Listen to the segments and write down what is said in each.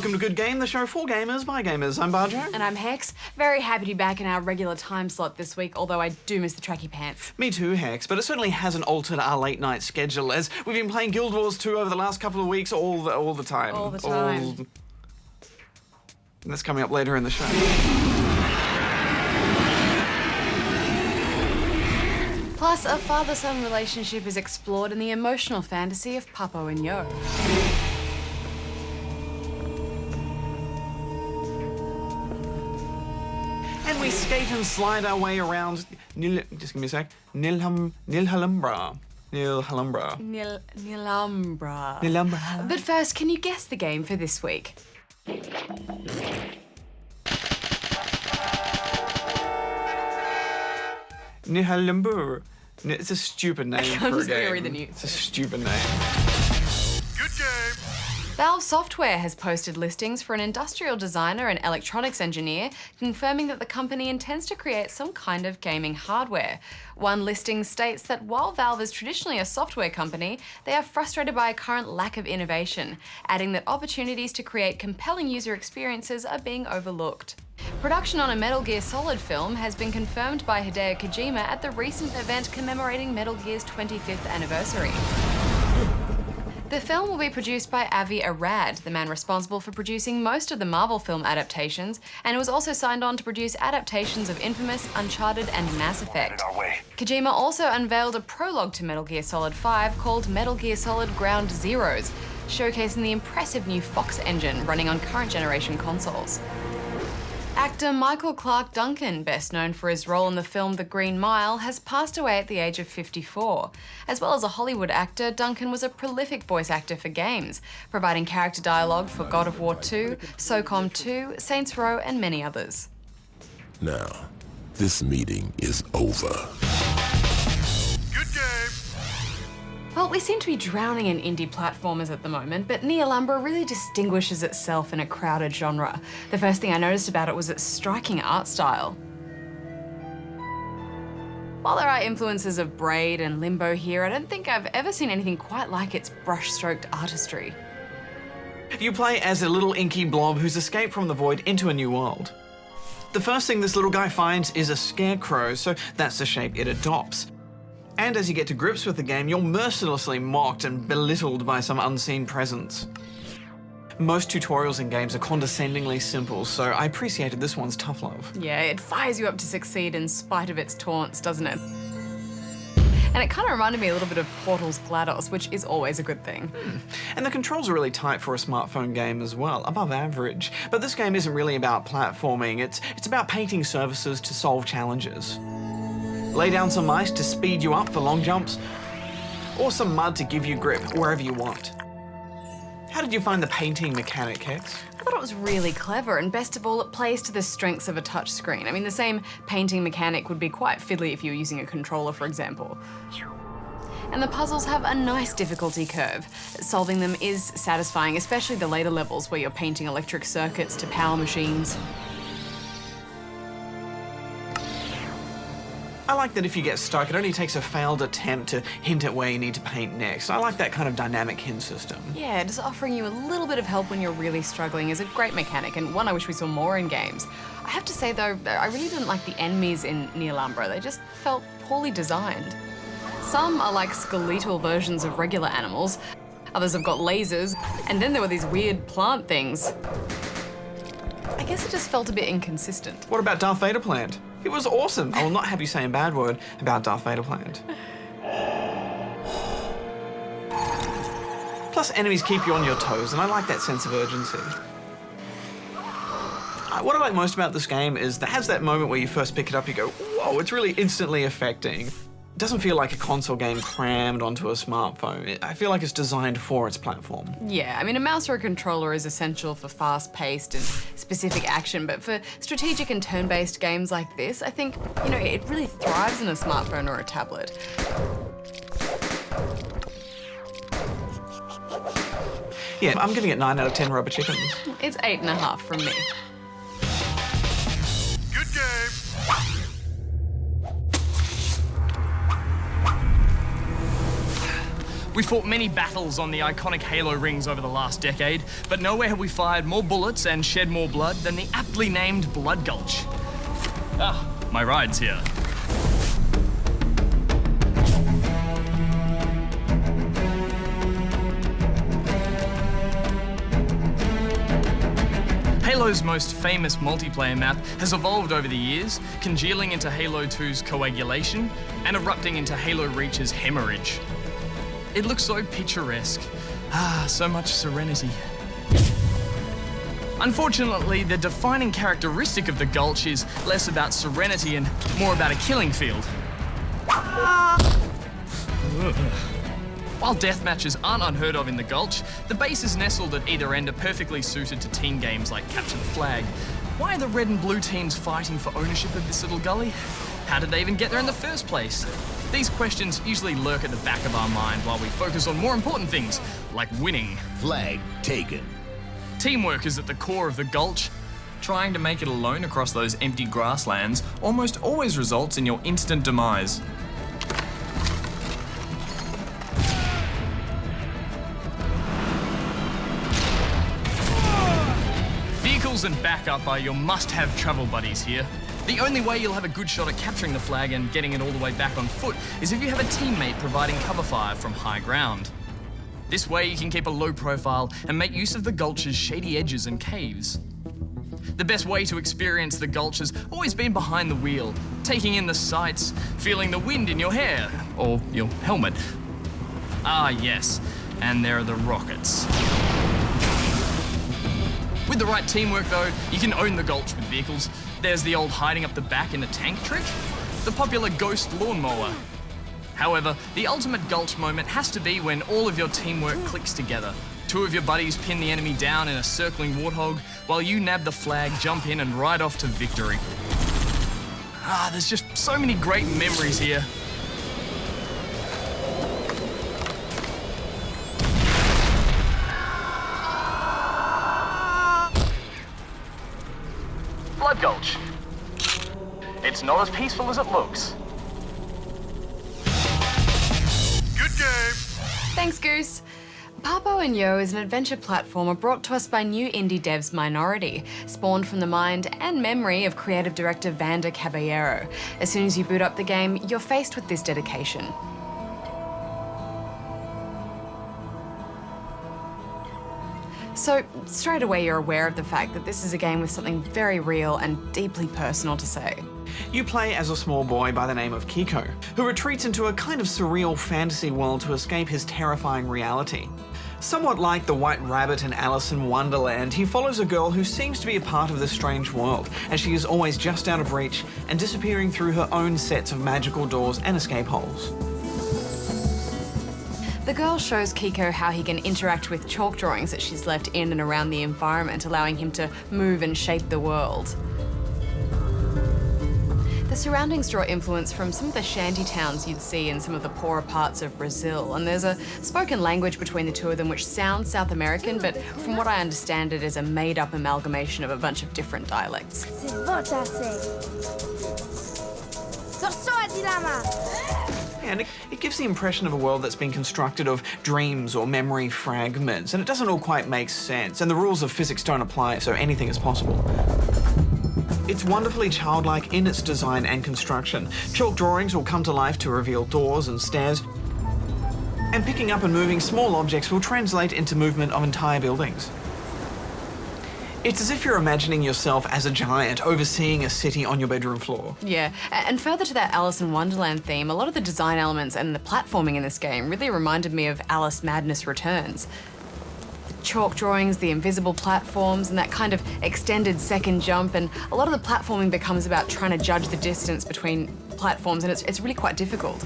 welcome to Good Game, the show for gamers by gamers. I'm Barjo. And I'm Hex. Very happy to be back in our regular time slot this week, although I do miss the tracky pants. Me too, Hex, but it certainly hasn't altered our late night schedule as we've been playing Guild Wars 2 over the last couple of weeks all the time. All the time. And that's coming up later in the show. Plus, a father-son relationship is explored in the emotional fantasy of Papo Yo. And we skate and slide our way around just give me a sec. Nil-Umbra. Nil-Umbra. Nil-Umbra. But first, can you guess the game for this week? Nihilumbra. It's a stupid name for a I'm just game. gonna read the news. It's a stupid name. Good game. Valve Software has posted listings for an industrial designer and electronics engineer confirming that the company intends to create some kind of gaming hardware. One listing states that while Valve is traditionally a software company, they are frustrated by a current lack of innovation, adding that opportunities to create compelling user experiences are being overlooked. Production on a Metal Gear Solid film has been confirmed by Hideo Kojima at the recent event commemorating Metal Gear's 25th anniversary. The film will be produced by Avi Arad, the man responsible for producing most of the Marvel film adaptations, and was also signed on to produce adaptations of Infamous, Uncharted, and Mass Effect. Kojima also unveiled a prologue to Metal Gear Solid 5 called Metal Gear Solid Ground Zeroes, showcasing the impressive new Fox engine running on current generation consoles. Actor Michael Clarke Duncan, best known for his role in the film The Green Mile, has passed away at the age of 54. As well as a Hollywood actor, Duncan was a prolific voice actor for games, providing character dialogue for God of War 2, SOCOM 2, Saints Row, and many others. Now, this meeting is over. Good game. Well, we seem to be drowning in indie platformers at the moment, but Nil-Umbra really distinguishes itself in a crowded genre. The first thing I noticed about it was its striking art style. While there are influences of Braid and Limbo here, I don't think I've ever seen anything quite like its brush-stroked artistry. You play as a little inky blob who's escaped from the void into a new world. The first thing this little guy finds is a scarecrow, so that's the shape it adopts. And as you get to grips with the game, you're mercilessly mocked and belittled by some unseen presence. Most tutorials in games are condescendingly simple, so I appreciated this one's tough love. Yeah, it fires you up to succeed in spite of its taunts, doesn't it? And it kind of reminded me a little bit of Portal's GLaDOS, which is always a good thing. And the controls are really tight for a smartphone game as well, above average. But this game isn't really about platforming, it's about painting surfaces to solve challenges. Lay down some ice to speed you up for long jumps, or some mud to give you grip wherever you want. How did you find the painting mechanic, Hex? I thought it was really clever, and best of all, it plays to the strengths of a touchscreen. I mean, the same painting mechanic would be quite fiddly if you were using a controller, for example. And the puzzles have a nice difficulty curve. Solving them is satisfying, especially the later levels where you're painting electric circuits to power machines. I like that if you get stuck, it only takes a failed attempt to hint at where you need to paint next. I like that kind of dynamic hint system. Yeah, just offering you a little bit of help when you're really struggling is a great mechanic, and one I wish we saw more in games. I have to say though, I really didn't like the enemies in Nil-Umbra. They just felt poorly designed. Some are like skeletal versions of regular animals, others have got lasers, and then there were these weird plant things. I guess it just felt a bit inconsistent. What about Darth Vader Plant? It was awesome. I will not have you say a bad word about Darth Vader Plant. Plus, enemies keep you on your toes, and I like that sense of urgency. What I like most about this game is that it has that moment where you first pick it up, you go, whoa, it's really instantly affecting. It doesn't feel like a console game crammed onto a smartphone. I feel like it's designed for its platform. Yeah, I mean, a mouse or a controller is essential for fast-paced and specific action, but for strategic and turn-based games like this, I think, you know, it really thrives in a smartphone or a tablet. Yeah, I'm giving it 9 out of 10 rubber chickens. It's 8.5 from me. Good game. We fought many battles on the iconic Halo rings over the last decade, but nowhere have we fired more bullets and shed more blood than the aptly named Blood Gulch. Ah, my ride's here. Halo's most famous multiplayer map has evolved over the years, congealing into Halo 2's coagulation and erupting into Halo Reach's hemorrhage. It looks so picturesque. Ah, so much serenity. Unfortunately, the defining characteristic of the Gulch is less about serenity and more about a killing field. While deathmatches aren't unheard of in the Gulch, the bases nestled at either end are perfectly suited to team games like Capture the Flag. Why are the red and blue teams fighting for ownership of this little gully? How did they even get there in the first place? These questions usually lurk at the back of our mind while we focus on more important things, like winning. Flag taken. Teamwork is at the core of the Gulch. Trying to make it alone across those empty grasslands almost always results in your instant demise. Vehicles and backup are your must-have travel buddies here. The only way you'll have a good shot at capturing the flag and getting it all the way back on foot is if you have a teammate providing cover fire from high ground. This way you can keep a low profile and make use of the Gulch's shady edges and caves. The best way to experience the Gulch has always been behind the wheel, taking in the sights, feeling the wind in your hair, or your helmet. Ah yes, and there are the rockets. With the right teamwork though, you can own the Gulch with vehicles. There's the old hiding up the back in a tank trick, the popular ghost lawnmower. However, the ultimate Gulch moment has to be when all of your teamwork clicks together. Two of your buddies pin the enemy down in a circling warthog, while you nab the flag, jump in and ride off to victory. Ah, there's just so many great memories here. Blood Gulch. It's not as peaceful as it looks. Good game. Thanks, Goose. Papo Yo is an adventure platformer brought to us by new indie devs Minority, spawned from the mind and memory of creative director Vander Caballero. As soon as you boot up the game, you're faced with this dedication. So, straight away you're aware of the fact that this is a game with something very real and deeply personal to say. You play as a small boy by the name of Kiko, who retreats into a kind of surreal fantasy world to escape his terrifying reality. Somewhat like the White Rabbit in Alice in Wonderland, he follows a girl who seems to be a part of this strange world, as she is always just out of reach and disappearing through her own sets of magical doors and escape holes. The girl shows Kiko how he can interact with chalk drawings that she's left in and around the environment, allowing him to move and shape the world. The surroundings draw influence from some of the shanty towns you'd see in some of the poorer parts of Brazil, and there's a spoken language between the two of them which sounds South American, but from what I understand it is a made-up amalgamation of a bunch of different dialects. And it gives the impression of a world that's been constructed of dreams or memory fragments, and it doesn't all quite make sense, and the rules of physics don't apply, so anything is possible. It's wonderfully childlike in its design and construction. Chalk drawings will come to life to reveal doors and stairs, and picking up and moving small objects will translate into movement of entire buildings. It's as if you're imagining yourself as a giant overseeing a city on your bedroom floor. Yeah, and further to that Alice in Wonderland theme, a lot of the design elements and the platforming in this game really reminded me of Alice Madness Returns. The chalk drawings, the invisible platforms, and that kind of extended second jump, and a lot of the platforming becomes about trying to judge the distance between platforms, and it's really quite difficult.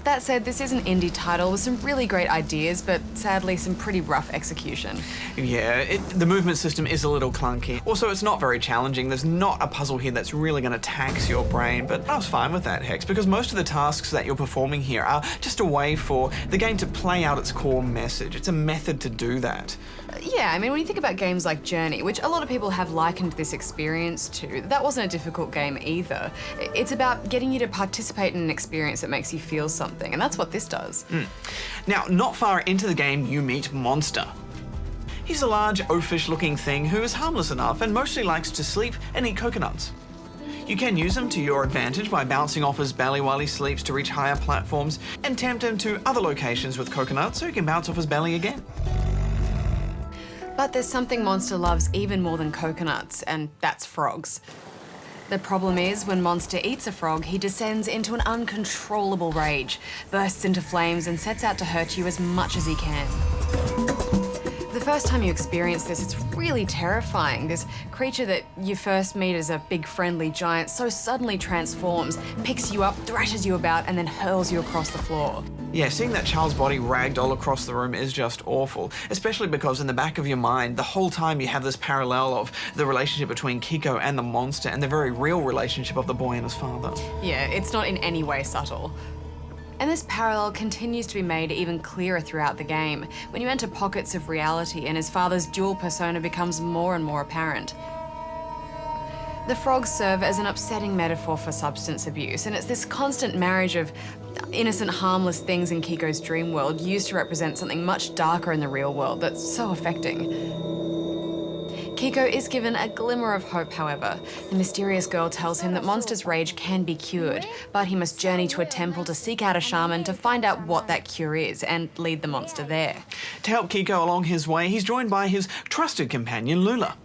That said, this is an indie title with some really great ideas, but sadly some pretty rough execution. Yeah, the movement system is a little clunky. Also, it's not very challenging. There's not a puzzle here that's really going to tax your brain, but I was fine with that, Hex, because most of the tasks that you're performing here are just a way for the game to play out its core message. It's a method to do that. Yeah, I mean, when you think about games like Journey, which a lot of people have likened this experience to, that wasn't a difficult game either. It's about getting you to participate in an experience that makes you feel something. something, and that's what this does. Now, not far into the game, you meet Monster. He's a large, oafish-looking thing who is harmless enough and mostly likes to sleep and eat coconuts. You can use him to your advantage by bouncing off his belly while he sleeps to reach higher platforms and tempt him to other locations with coconuts so he can bounce off his belly again. But there's something Monster loves even more than coconuts, and that's frogs. The problem is, when Monster eats a frog, he descends into an uncontrollable rage, bursts into flames, and sets out to hurt you as much as he can. The first time you experience this, it's really terrifying. This creature that you first meet as a big friendly giant so suddenly transforms, picks you up, thrashes you about, and then hurls you across the floor. Yeah, seeing that child's body ragdoll across the room is just awful, especially because in the back of your mind, the whole time you have this parallel of the relationship between Kiko and the monster and the very real relationship of the boy and his father. Yeah, it's not in any way subtle. And this parallel continues to be made even clearer throughout the game, when you enter pockets of reality and his father's dual persona becomes more and more apparent. The frogs serve as an upsetting metaphor for substance abuse, and it's this constant marriage of innocent, harmless things in Kiko's dream world used to represent something much darker in the real world that's so affecting. Kiko is given a glimmer of hope, however. The mysterious girl tells him that Monster's rage can be cured, but he must journey to a temple to seek out a shaman to find out what that cure is and lead the monster there. To help Kiko along his way, he's joined by his trusted companion, Lula,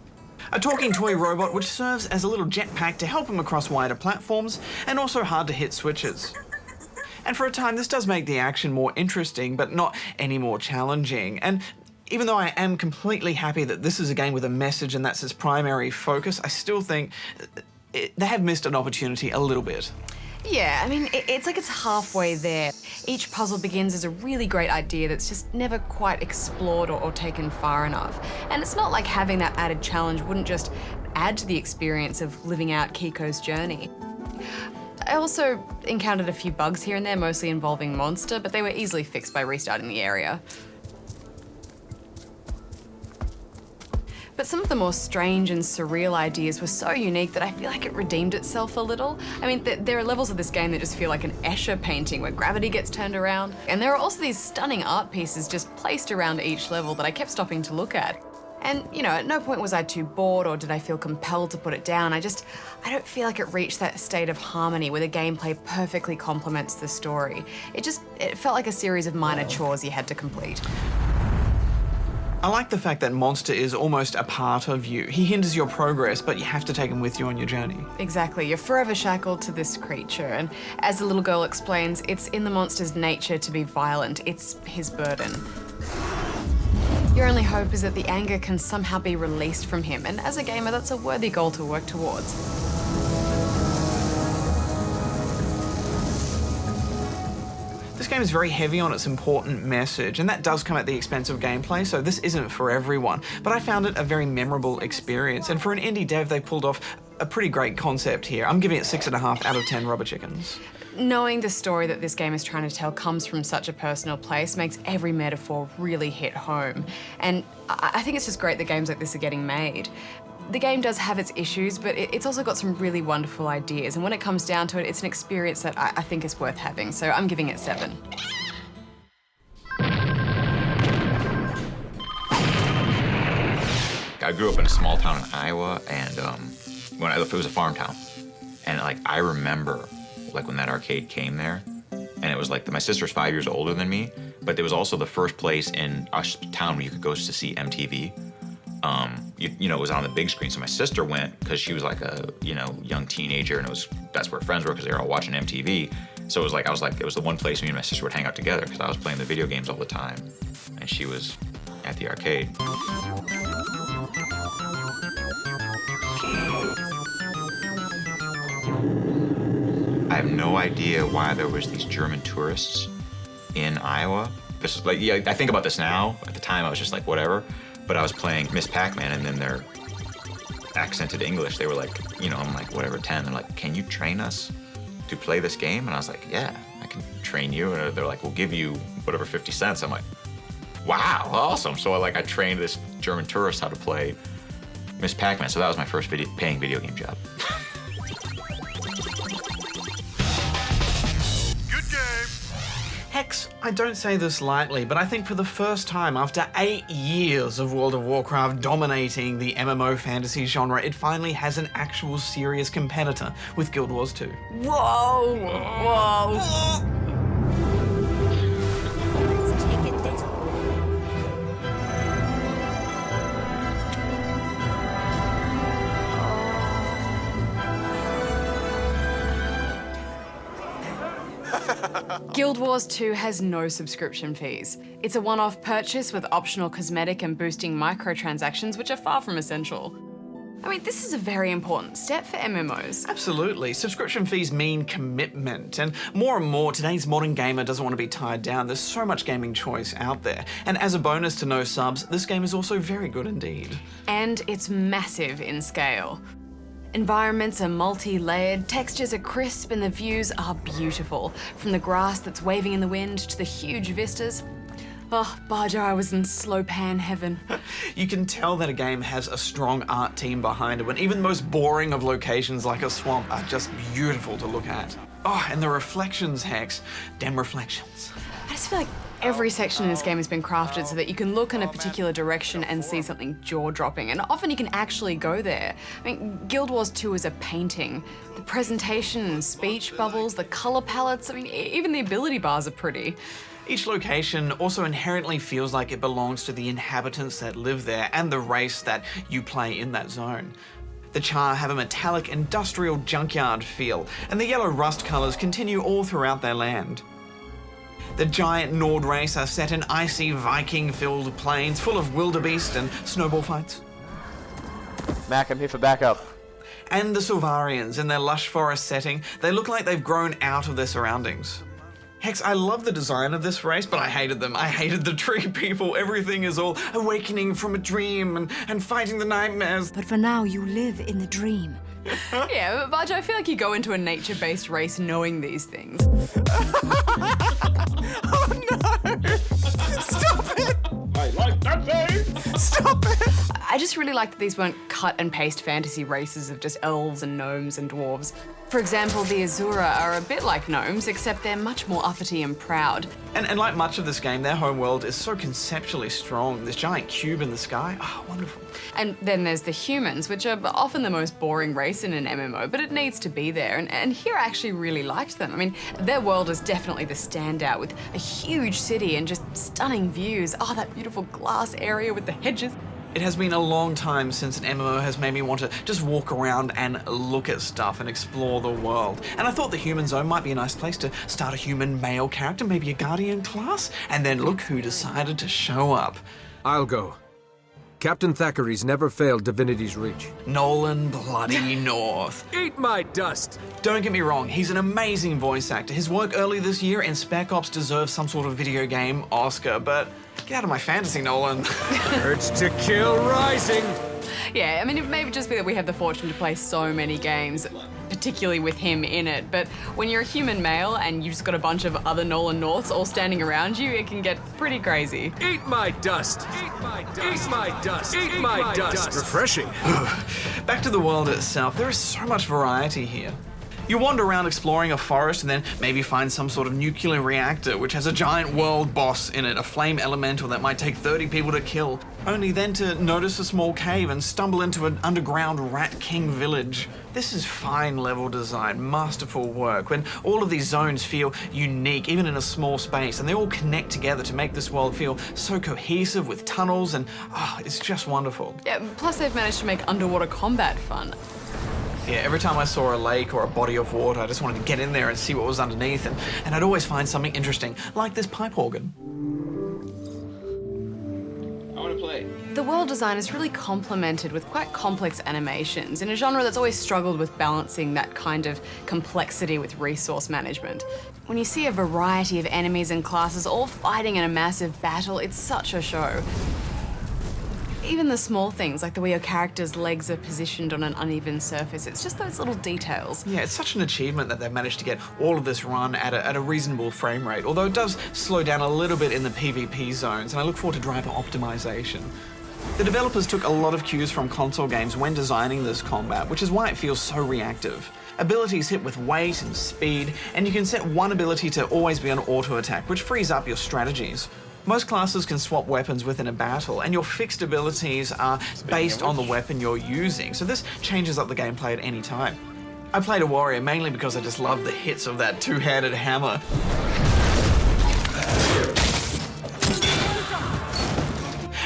a talking toy robot which serves as a little jetpack to help him across wider platforms and also hard-to-hit switches. And for a time, this does make the action more interesting, but not any more challenging. And even though I am completely happy that this is a game with a message and that's its primary focus, I still think they have missed an opportunity a little bit. Yeah, I mean, it's like it's halfway there. Each puzzle begins as a really great idea that's just never quite explored or taken far enough. And it's not like having that added challenge wouldn't just add to the experience of living out Kiko's journey. I also encountered a few bugs here and there, mostly involving Monster, but they were easily fixed by restarting the area. But some of the more strange and surreal ideas were so unique that I feel like it redeemed itself a little. I mean, there are levels of this game that just feel like an Escher painting where gravity gets turned around. And there are also these stunning art pieces just placed around each level that I kept stopping to look at. And, you know, at no point was I too bored or did I feel compelled to put it down. I don't feel like it reached that state of harmony where the gameplay perfectly complements the story. It felt like a series of minor chores you had to complete. I like the fact that Monster is almost a part of you. He hinders your progress, but you have to take him with you on your journey. Exactly, you're forever shackled to this creature, and as the little girl explains, it's in the monster's nature to be violent. It's his burden. Your only hope is that the anger can somehow be released from him, and as a gamer, that's a worthy goal to work towards. This game is very heavy on its important message, and that does come at the expense of gameplay, so this isn't for everyone. But I found it a very memorable experience, and for an indie dev, they pulled off a pretty great concept here. I'm giving it 6.5 out of 10 rubber chickens. Knowing the story that this game is trying to tell comes from such a personal place makes every metaphor really hit home. And I think it's just great that games like this are getting made. The game does have its issues, but it's also got some really wonderful ideas. And when it comes down to it, it's an experience that I think is worth having. So I'm giving it 7. I grew up in a small town in Iowa, and it was a farm town. And I remember when that arcade came there, and it was my sister's 5 years older than me, but it was also the first place in our town where you could go to see MTV. It was on the big screen, so my sister went because she was a young teenager, and that's where friends were because they were all watching MTV. So it was the one place me and my sister would hang out together because I was playing the video games all the time, and she was at the arcade. I have no idea why there was these German tourists in Iowa. This is I think about this now. At the time, I was just whatever. But I was playing Miss Pac-Man, and then their accented English, they were I'm whatever, 10. They're like, can you train us to play this game? And I was like, yeah, I can train you. And they're like, we'll give you whatever, 50 cents. I'm like, wow, awesome. So I trained this German tourist how to play Miss Pac-Man. So that was my first paying video game job. Good game. Hex, I don't say this lightly, but I think for the first time after 8 years of World of Warcraft dominating the MMO fantasy genre, it finally has an actual serious competitor with Guild Wars 2. Whoa! Whoa! Let's take it there. Guild Wars 2 has no subscription fees. It's a one-off purchase with optional cosmetic and boosting microtransactions, which are far from essential. I mean, this is a very important step for MMOs. Absolutely. Subscription fees mean commitment, and more, today's modern gamer doesn't want to be tied down. There's so much gaming choice out there. And as a bonus to no subs, this game is also very good indeed. And it's massive in scale. Environments are multi-layered, textures are crisp, and the views are beautiful. From the grass that's waving in the wind to the huge vistas. Oh, Baja, I was in slow pan heaven. You can tell that a game has a strong art team behind it when even the most boring of locations like a swamp are just beautiful to look at. Oh, and the reflections, Hex. Dem reflections. I just feel like every section in this game has been crafted so that you can look in a particular direction and see something jaw-dropping, and often you can actually go there. I mean, Guild Wars 2 is a painting. The presentation and speech bubbles, the color palettes, I mean, even the ability bars are pretty. Each location also inherently feels like it belongs to the inhabitants that live there and the race that you play in that zone. The Char have a metallic industrial junkyard feel, and the yellow rust colours continue all throughout their land. The giant Nord race are set in icy Viking-filled plains full of wildebeest and snowball fights. Mac, I'm here for backup. And the Silvarians, in their lush forest setting, they look like they've grown out of their surroundings. Hex, I love the design of this race, but I hated them. I hated the tree people. Everything is all awakening from a dream and fighting the nightmares. But for now, you live in the dream. Yeah, but I feel like you go into a nature-based race knowing these things. Oh no! Stop it! I like that name! Stop it! I just really like that these weren't cut and paste fantasy races of just elves and gnomes and dwarves. For example, the Azura are a bit like gnomes, except they're much more uppity and proud. And like much of this game, their homeworld is so conceptually strong. This giant cube in the sky, wonderful. And then there's the humans, which are often the most boring race in an MMO, but it needs to be there. And here I actually really liked them. I mean, their world is definitely the standout with a huge city and just stunning views. Oh, that beautiful glass area with the hedges. It has been a long time since an MMO has made me want to just walk around and look at stuff and explore the world. And I thought the Human Zone might be a nice place to start a human male character, maybe a Guardian class, and then look who decided to show up. I'll go. Captain Thackeray's never failed Divinity's Reach. Nolan Bloody North. Eat my dust! Don't get me wrong, he's an amazing voice actor. His work early this year in Spec Ops deserves some sort of video game Oscar, but get out of my fantasy, Nolan. Urge to kill rising! Yeah, I mean, it may just be that we have the fortune to play so many games, particularly with him in it, but when you're a human male and you've just got a bunch of other Nolan Norths all standing around you, it can get pretty crazy. Eat my dust! Eat my dust! Eat my dust! Eat my dust! Refreshing. Back to the world itself, there is so much variety here. You wander around exploring a forest and then maybe find some sort of nuclear reactor which has a giant world boss in it, a flame elemental that might take 30 people to kill, only then to notice a small cave and stumble into an underground Rat King village. This is fine level design, masterful work, when all of these zones feel unique, even in a small space, and they all connect together to make this world feel so cohesive with tunnels and, it's just wonderful. Yeah, plus they've managed to make underwater combat fun. Yeah, every time I saw a lake or a body of water, I just wanted to get in there and see what was underneath, and I'd always find something interesting, like this pipe organ. I want to play. The world design is really complemented with quite complex animations in a genre that's always struggled with balancing that kind of complexity with resource management. When you see a variety of enemies and classes all fighting in a massive battle, it's such a show. Even the small things, like the way your character's legs are positioned on an uneven surface, it's just those little details. Yeah, it's such an achievement that they've managed to get all of this run at a reasonable frame rate, although it does slow down a little bit in the PvP zones, and I look forward to driver optimization. The developers took a lot of cues from console games when designing this combat, which is why it feels so reactive. Abilities hit with weight and speed, and you can set one ability to always be on auto attack, which frees up your strategies. Most classes can swap weapons within a battle, and your fixed abilities are based on the weapon you're using, so this changes up the gameplay at any time. I played a warrior mainly because I just love the hits of that two-handed hammer.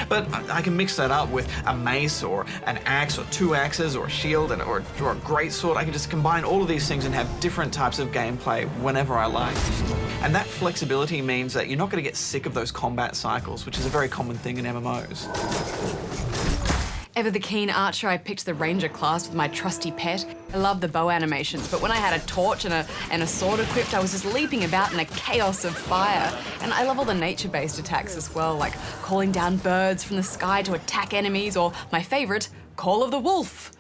But I can mix that up with a mace or an axe or two axes or a shield or a greatsword. I can just combine all of these things and have different types of gameplay whenever I like. And that flexibility means that you're not going to get sick of those combat cycles, which is a very common thing in MMOs. Ever the keen archer, I picked the ranger class with my trusty pet. I love the bow animations, but when I had a torch and a sword equipped, I was just leaping about in a chaos of fire. And I love all the nature-based attacks as well, like calling down birds from the sky to attack enemies, or my favourite, Call of the Wolf.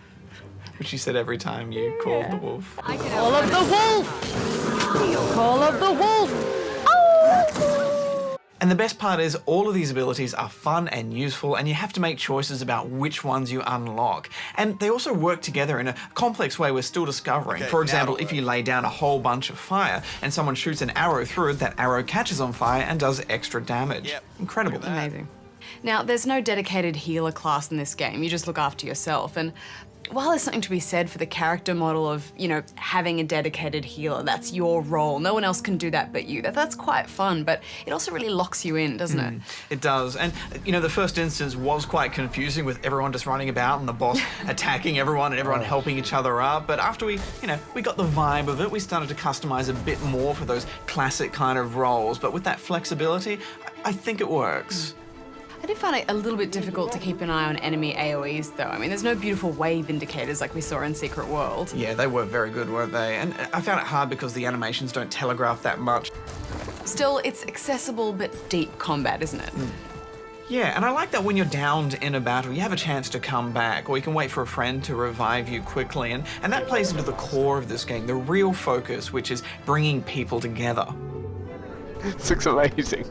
Which you said every time you called the wolf. Call of the Wolf! Call of the Wolf! And the best part is all of these abilities are fun and useful, and you have to make choices about which ones you unlock. And they also work together in a complex way we're still discovering. For example, if you lay down a whole bunch of fire and someone shoots an arrow through it, that arrow catches on fire and does extra damage. Incredible. Amazing. Now, there's no dedicated healer class in this game. You just look after yourself. And while there's something to be said for the character model of, you know, having a dedicated healer, that's your role. No one else can do that but you. That's quite fun, but it also really locks you in, doesn't it? It does. And, you know, the first instance was quite confusing with everyone just running about and the boss attacking everyone and everyone helping each other up. But after we got the vibe of it, we started to customize a bit more for those classic kind of roles. But with that flexibility, I think it works. I did find it a little bit difficult to keep an eye on enemy AoEs though. I mean, there's no beautiful wave indicators like we saw in Secret World. Yeah, they were very good, weren't they? And I found it hard because the animations don't telegraph that much. Still, it's accessible but deep combat, isn't it? Yeah, and I like that when you're downed in a battle, you have a chance to come back, or you can wait for a friend to revive you quickly, and that plays into the core of this game, the real focus, which is bringing people together. This looks amazing.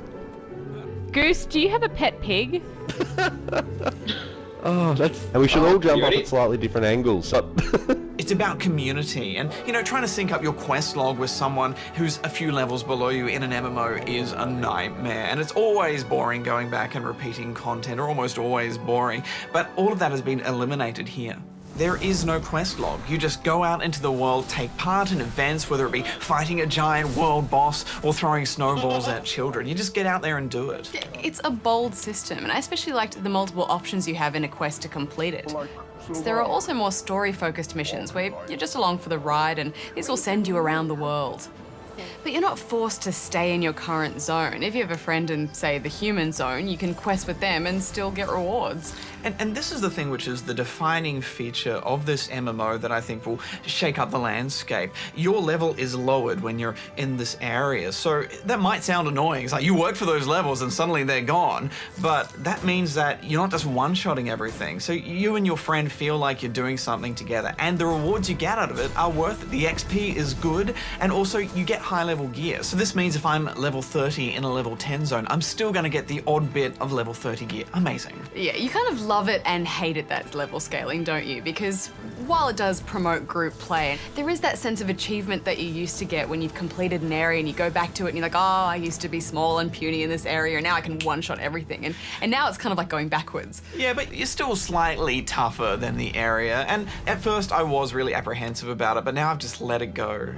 Goose, do you have a pet pig? Oh, that's... And we should all jump off at slightly different angles. It's about community, and, you know, trying to sync up your quest log with someone who's a few levels below you in an MMO is a nightmare, and it's always boring going back and repeating content, or almost always boring, but all of that has been eliminated here. There is no quest log. You just go out into the world, take part in events, whether it be fighting a giant world boss or throwing snowballs at children. You just get out there and do it. It's a bold system, and I especially liked the multiple options you have in a quest to complete it. So there are also more story-focused missions where you're just along for the ride, and this will send you around the world. But you're not forced to stay in your current zone. If you have a friend in, say, the human zone, you can quest with them and still get rewards. And this is the thing which is the defining feature of this MMO that I think will shake up the landscape. Your level is lowered when you're in this area, so that might sound annoying. It's like you work for those levels and suddenly they're gone, but that means that you're not just one-shotting everything. So you and your friend feel like you're doing something together, and the rewards you get out of it are worth it. The XP is good, and also you get high-level gear. So this means if I'm level 30 in a level 10 zone, I'm still going to get the odd bit of level 30 gear. Amazing. Yeah, you kind of love it and hate it, that level scaling, don't you? Because while it does promote group play, there is that sense of achievement that you used to get when you've completed an area and you go back to it and you're like, oh, I used to be small and puny in this area and now I can one-shot everything. And now it's kind of like going backwards. Yeah, but you're still slightly tougher than the area. And at first I was really apprehensive about it, but now I've just let it go.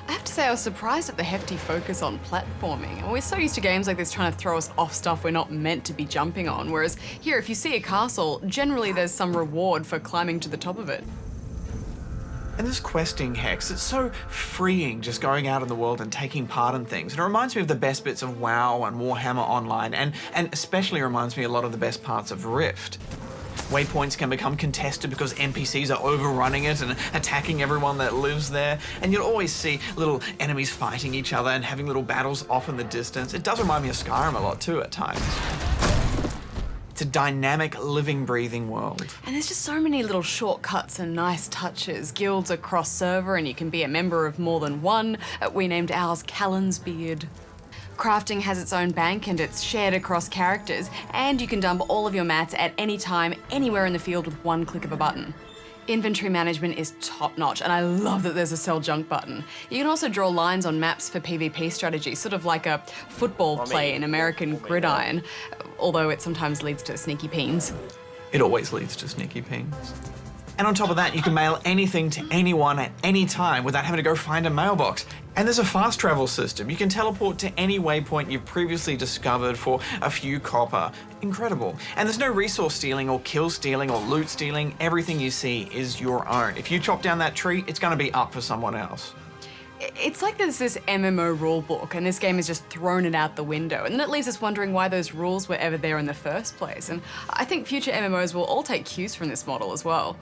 I have to say I was surprised at the hefty focus on platforming. And we're so used to games like this trying to throw us off stuff we're not meant to be jumping on, whereas here, if you see a castle, generally there's some reward for climbing to the top of it. And this questing, Hex, it's so freeing just going out in the world and taking part in things. And it reminds me of the best bits of WoW and Warhammer Online, and especially reminds me a lot of the best parts of Rift. Waypoints can become contested because NPCs are overrunning it and attacking everyone that lives there. And you'll always see little enemies fighting each other and having little battles off in the distance. It does remind me of Skyrim a lot too at times. It's a dynamic, living, breathing world. And there's just so many little shortcuts and nice touches. Guilds are cross-server and you can be a member of more than one. We named ours Callan's Beard. Crafting has its own bank and it's shared across characters, and you can dump all of your mats at any time, anywhere in the field with one click of a button. Inventory management is top-notch, and I love that there's a sell junk button. You can also draw lines on maps for PvP strategy, sort of like a football play in American Gridiron, although it sometimes leads to sneaky peens. It always leads to sneaky peens. And on top of that, you can mail anything to anyone at any time without having to go find a mailbox. And there's a fast travel system. You can teleport to any waypoint you've previously discovered for a few copper. Incredible. And there's no resource stealing or kill stealing or loot stealing. Everything you see is your own. If you chop down that tree, it's going to be up for someone else. It's like there's this MMO rulebook, and this game has just thrown it out the window. And then it leaves us wondering why those rules were ever there in the first place. And I think future MMOs will all take cues from this model as well.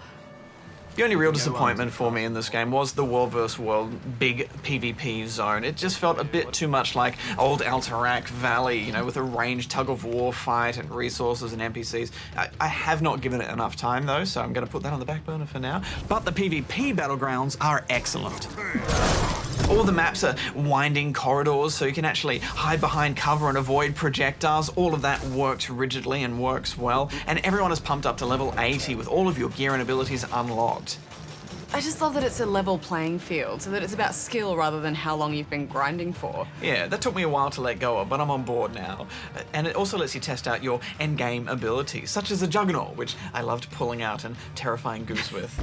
The only real disappointment for me in this game was the world versus world big PvP zone. It just felt a bit too much like old Alterac Valley, you know, with a ranged tug-of-war fight and resources and NPCs. I have not given it enough time though, so I'm going to put that on the back burner for now. But the PvP battlegrounds are excellent. All the maps are winding corridors, so you can actually hide behind cover and avoid projectiles. All of that works rigidly and works well. And everyone is pumped up to level 80 with all of your gear and abilities unlocked. I just love that it's a level playing field, so that it's about skill rather than how long you've been grinding for. Yeah, that took me a while to let go of, but I'm on board now. And it also lets you test out your endgame abilities, such as the Juggernaut, which I loved pulling out and terrifying Goose with.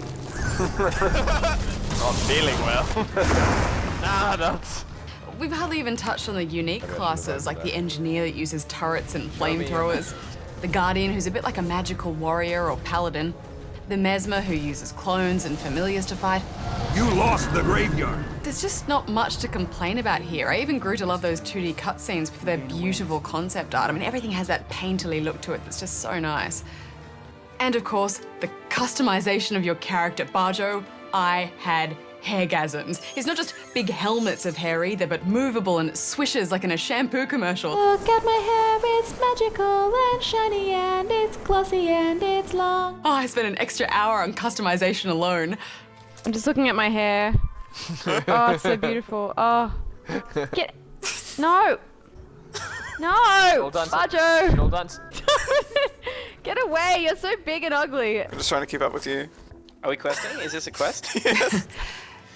Not feeling well. Nuts. We've hardly even touched on the unique classes, like the Engineer that uses turrets and flamethrowers, the Guardian, who's a bit like a magical warrior or paladin, the Mesmer, who uses clones and familiars to fight. You lost the graveyard. There's just not much to complain about here. I even grew to love those 2D cutscenes for their beautiful concept art. I mean, everything has that painterly look to it that's just so nice. And of course, the customization of your character. Papo, I had hairgasms. It's not just big helmets of hair either, but movable and swishes like in a shampoo commercial. Look at my hair, it's magical and shiny and it's glossy and it's long. Oh, I spent an extra hour on customization alone. I'm just looking at my hair. Oh, it's so beautiful. Oh, get no, no, All done. Papo. All done. Get away! You're so big and ugly. I'm just trying to keep up with you. Are we questing? Is this a quest? Yes.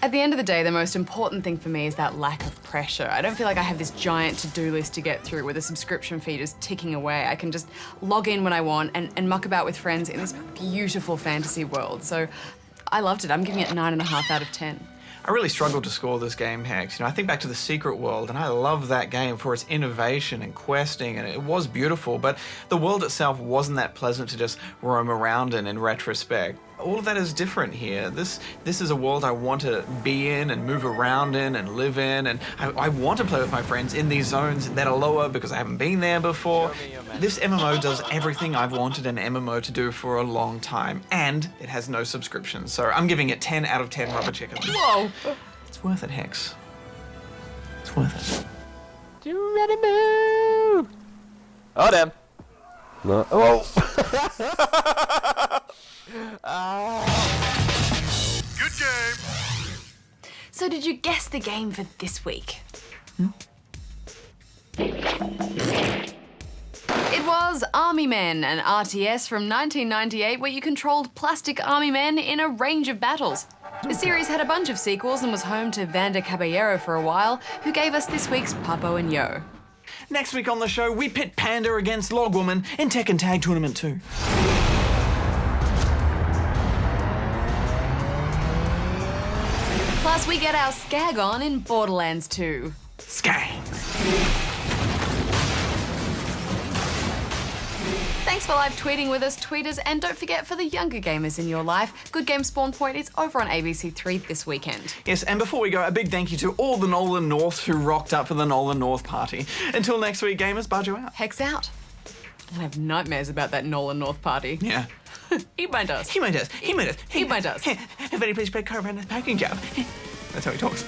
At the end of the day, the most important thing for me is that lack of pressure. I don't feel like I have this giant to-do list to get through with a subscription fee just ticking away. I can just log in when I want and muck about with friends in this beautiful fantasy world. So I loved it. I'm giving it 9.5 out of 10. I really struggled to score this game, Hex. You know, I think back to the Secret World, and I love that game for its innovation and questing, and it was beautiful, but the world itself wasn't that pleasant to just roam around in retrospect. All of that is different here. This is a world I want to be in and move around in and live in, and I want to play with my friends in these zones that are lower because I haven't been there before. This MMO does everything I've wanted an MMO to do for a long time, and it has no subscription, so I'm giving it 10 out of 10 rubber chickens. Whoa! It's worth it, Hex. It's worth it. You ready, move? Oh, damn. No. Oh! Good game. So did you guess the game for this week? It was Army Men, an RTS from 1998 where you controlled plastic army men in a range of battles. The series had a bunch of sequels and was home to Vander Caballero for a while, who gave us this week's Papo Yo. Next week on the show, we pit Panda against Logwoman in Tekken Tag Tournament 2. Plus, we get our skag on in Borderlands 2. Skag! Thanks for live tweeting with us, tweeters, and don't forget, for the younger gamers in your life, Good Game Spawn Point is over on ABC3 this weekend. Yes, and before we go, a big thank you to all the Nolan Norths who rocked up for the Nolan North party. Until next week, gamers, Papo out. Hex out. I have nightmares about that Nolan North party. Yeah. Eat my dust. He made us. He made us. Eat my dust. Everybody please spread car around the packing job. That's how he talks.